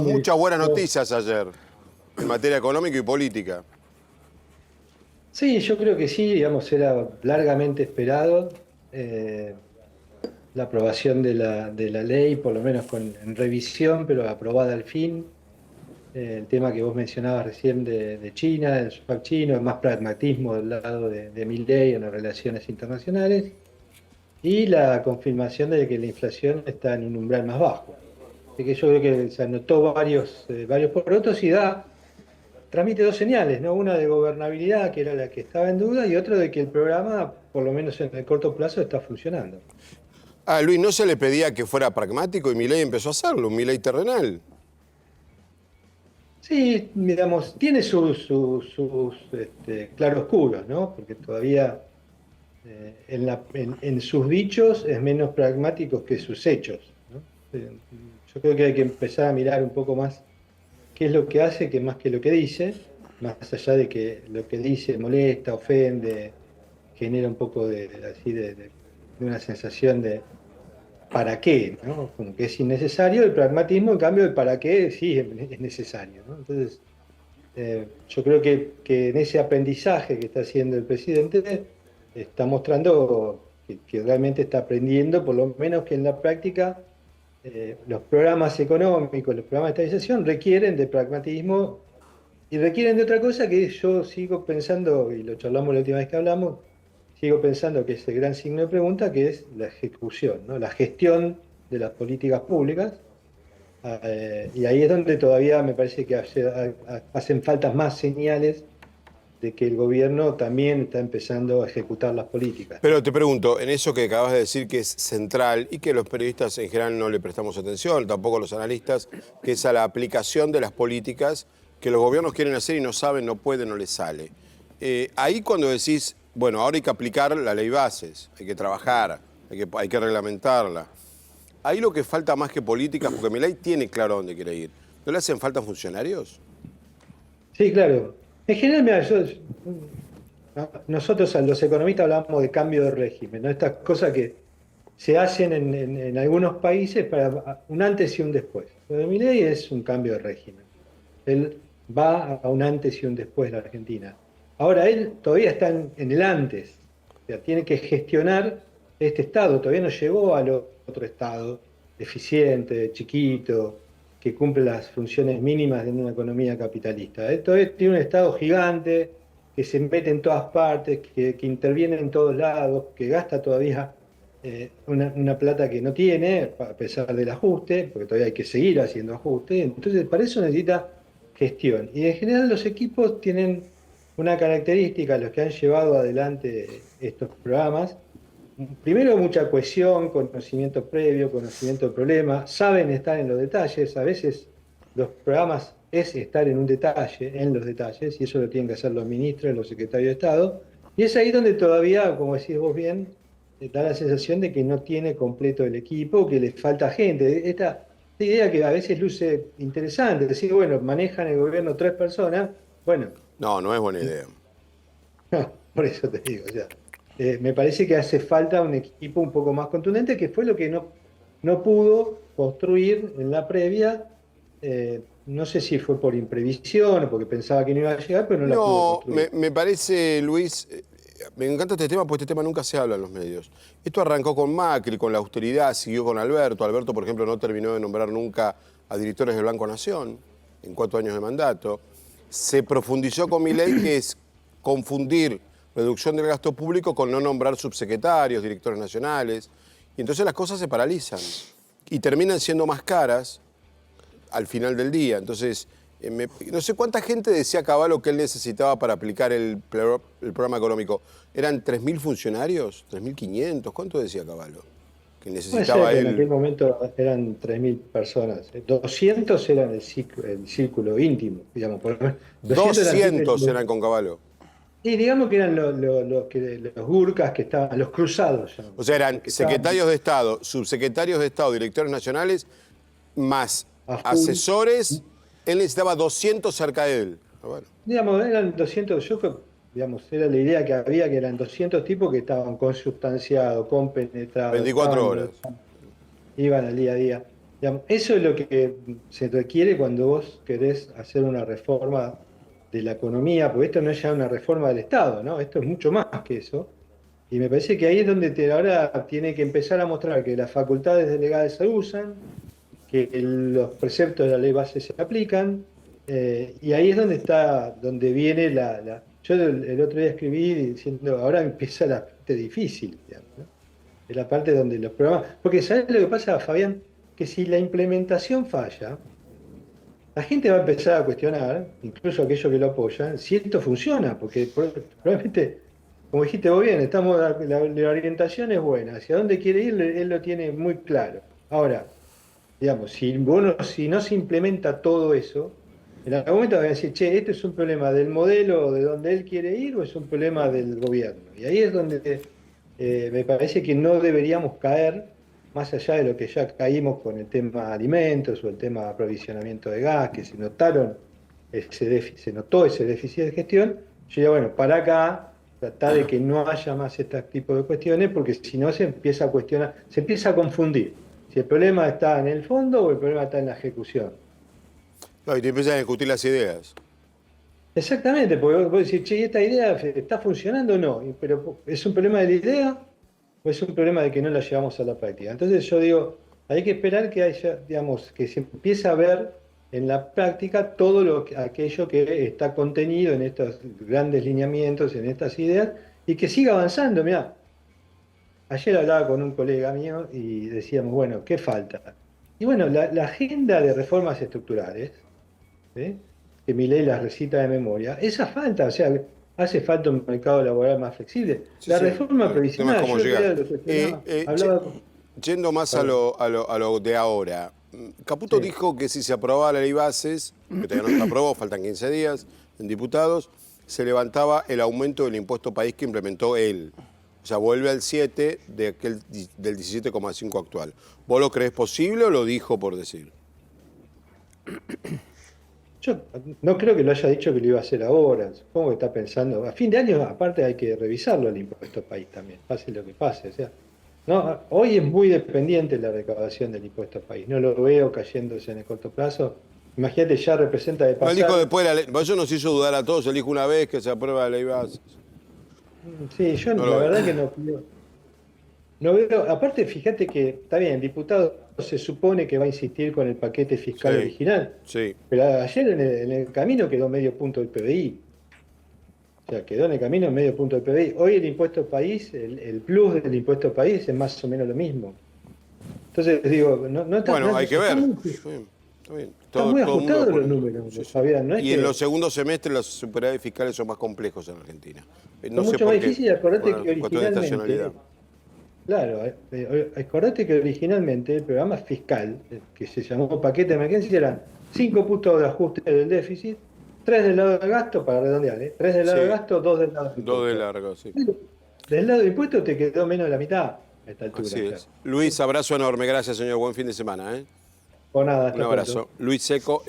Muchas buenas noticias ayer en materia económica y política. Sí, yo creo que sí, digamos, era largamente esperado la aprobación de la ley, por lo menos en revisión, pero aprobada al fin. El tema que vos mencionabas recién de China, del swap chino, más pragmatismo del lado de Milei en las relaciones internacionales y la confirmación de que la inflación está en un umbral más bajo. Así que yo creo que se anotó varios porotos y transmite dos señales, ¿no? Una de gobernabilidad, que era la que estaba en duda, y otra de que el programa, por lo menos en el corto plazo, está funcionando. A Luis no se le pedía que fuera pragmático y Milei empezó a hacerlo, un Milei terrenal. Sí, digamos, tiene sus claroscuros, ¿no? Porque todavía en sus dichos es menos pragmático que sus hechos, ¿no? Yo creo que hay que empezar a mirar un poco más qué es lo que hace, que más que lo que dice, más allá de que lo que dice molesta, ofende, genera un poco de una sensación de para qué, ¿no? Como que es innecesario. El pragmatismo, en cambio, el para qué sí es necesario, ¿no? Entonces, yo creo que en ese aprendizaje que está haciendo el presidente, está mostrando que realmente está aprendiendo, por lo menos que en la práctica, los programas económicos, los programas de estabilización requieren de pragmatismo y requieren de otra cosa que yo sigo pensando, y lo charlamos la última vez que hablamos, sigo pensando que es el gran signo de pregunta, que es la ejecución, ¿no? La gestión de las políticas públicas. Y ahí es donde todavía me parece que hacen falta más señales de que el gobierno también está empezando a ejecutar las políticas, Pero ¿no? te pregunto, en eso que acabas de decir que es central y que los periodistas en general no le prestamos atención, tampoco los analistas, que es a la aplicación de las políticas que los gobiernos quieren hacer y no saben, no pueden, no les sale. Ahí cuando decís, bueno, ahora hay que aplicar la ley bases, hay que trabajar, hay que reglamentarla. Ahí lo que falta más que políticas, porque Milei tiene claro a dónde quiere ir. ¿No le hacen falta funcionarios? Sí, claro. En general, mira, nosotros los economistas hablamos de cambio de régimen, ¿no? Estas cosas que se hacen en algunos países para un antes y un después. Lo de Milei es un cambio de régimen. Él va a un antes y un después de la Argentina. Ahora, él todavía está en el antes, o sea, tiene que gestionar este Estado, todavía no llegó al otro Estado eficiente, chiquito, que cumple las funciones mínimas de una economía capitalista. Él todavía tiene un Estado gigante, que se mete en todas partes, que interviene en todos lados, que gasta todavía una plata que no tiene, a pesar del ajuste, porque todavía hay que seguir haciendo ajuste. Entonces, para eso necesita gestión. Y en general los equipos tienen una característica, los que han llevado adelante estos programas. Primero, mucha cohesión, conocimiento previo, conocimiento del problema, saben estar en los detalles. A veces los programas es estar en un detalle, en los detalles, y eso lo tienen que hacer los ministros, los secretarios de Estado. Y es ahí donde todavía, como decís vos bien, da la sensación de que no tiene completo el equipo, que le falta gente. Esta idea que a veces luce interesante, decir, bueno, manejan el gobierno tres personas, bueno, No, no es buena idea. por eso te digo, o sea, me parece que hace falta un equipo un poco más contundente, que fue lo que no pudo construir en la previa. No sé si fue por imprevisión o porque pensaba que no iba a llegar, pero no la pudo No, construir. me parece, Luis, me encanta este tema porque este tema nunca se habla en los medios. Esto arrancó con Macri, con la austeridad, siguió con Alberto. Alberto, por ejemplo, no terminó de nombrar nunca a directores del Banco Nación en 4 años de mandato. Se profundizó con Milei, que es confundir reducción del gasto público con no nombrar subsecretarios, directores nacionales. Y entonces las cosas se paralizan y terminan siendo más caras al final del día. Entonces, no sé cuánta gente decía Cavallo que él necesitaba para aplicar el programa económico. ¿Eran 3.000 funcionarios? ¿3.500? ¿Cuánto decía Cavallo? Que Puede ser necesitaba que en él. aquel momento eran 3.000 personas. 200 eran el círculo íntimo, digamos. Por lo menos. 200 eran 200 eran con Cavallo. y digamos que eran los gurkas que estaban, los cruzados, O llamamos, sea, los eran que estaban secretarios de Estado, subsecretarios de Estado, directores nacionales, más a full. asesores. Él necesitaba 200 cerca de él. Bueno, Digamos, eran 200, digamos, era la idea que había, que eran 200 tipos que estaban consustanciados, compenetrados, 24 estaban, horas. iban al día a día. Digamos, eso es lo que se requiere cuando vos querés hacer una reforma de la economía, porque esto no es ya una reforma del Estado, ¿no? Esto es mucho más que eso. Y me parece que ahí es donde ahora tiene que empezar a mostrar que las facultades delegadas se usan, que los preceptos de la ley base se aplican, y ahí es donde está, donde viene Yo el otro día escribí diciendo, ahora empieza la parte difícil, digamos, ¿no? Es la parte donde los programas... Porque ¿sabes lo que pasa, Fabián? Que si la implementación falla, la gente va a empezar a cuestionar, incluso aquellos que lo apoyan, si esto funciona, porque probablemente, como dijiste vos bien, la orientación es buena, hacia dónde quiere ir, él lo tiene muy claro. Ahora, digamos, si no se implementa todo eso, en algún momento van a decir, che, ¿esto es un problema del modelo de donde él quiere ir o es un problema del gobierno? Y ahí es donde me parece que no deberíamos caer, más allá de lo que ya caímos con el tema alimentos o el tema aprovisionamiento de gas, que se notaron se notó ese déficit de gestión. Yo diría, bueno, para acá, tratar de que no haya más este tipo de cuestiones, porque si no se empieza a cuestionar, se empieza a confundir si el problema está en el fondo o el problema está en la ejecución. No, y te empiezan a discutir las ideas. Exactamente, porque vos decís, che, ¿esta idea está funcionando o no? Pero ¿es un problema de la idea o es un problema de que no la llevamos a la práctica? Entonces yo digo, hay que esperar que haya, digamos, que se empiece a ver en la práctica todo aquello que está contenido en estos grandes lineamientos, en estas ideas, y que siga avanzando. Mirá, ayer hablaba con un colega mío y decíamos, bueno, ¿qué falta? Y bueno, la agenda de reformas estructurales, ¿sí? Que Milei las recita de memoria, esa falta, o sea, hace falta un mercado laboral más flexible. Sí, La sí. reforma El tema es previsional, cómo yo el otro llegar. día lo cuestionaba, hablaba, Yendo más a perdón, lo de ahora, Caputo sí. dijo que si se aprobaba la ley bases, que todavía no se aprobó, faltan 15 días en diputados, se levantaba el aumento del impuesto país que implementó él. O sea, vuelve al 7 del 17,5 actual. ¿Vos lo creés posible o lo dijo por decir? Yo no creo que lo haya dicho que lo iba a hacer ahora, supongo que está pensando, a fin de año aparte hay que revisarlo el impuesto país también, pase lo que pase, o sea, no, hoy es muy dependiente la recaudación del impuesto país, no lo veo cayéndose en el corto plazo. Imagínate, ya representa de No, él dijo pasar. después, eso nos hizo dudar a todos, él dijo una vez que se aprueba la ley bases. Sí, yo No lo la veo. verdad que no veo, aparte fíjate que está bien, el diputado se supone que va a insistir con el paquete fiscal Sí, original, sí. pero ayer en el camino quedó medio punto del PBI. O sea, quedó en el camino medio punto del PBI. Hoy el impuesto país, el plus del impuesto país es más o menos lo mismo. Entonces digo, no está, Bueno, hay que ver. Está bien, está bien. están muy Todo el mundo ajustados los pone. números, Sí, sí. Fabián. No es Y en los que segundos semestres los superávit fiscales son más complejos en Argentina. No son sé mucho más por qué. difíciles. Acordate Por que cuestión de estacionalidad. originalmente, claro, acordate que originalmente el programa fiscal, que se llamó paquete de emergencia, eran 5 puntos de ajuste del déficit, 3 del lado del gasto, para redondear, 3 del lado del Sí, gasto, 2 del lado del dos de impuesto. largo, sí. Del lado del impuesto te quedó menos de la mitad a esta altura Así ya. es. Luis, abrazo enorme. Gracias, señor. Buen fin de semana. O nada, Un hasta pronto. abrazo. Luis Seco.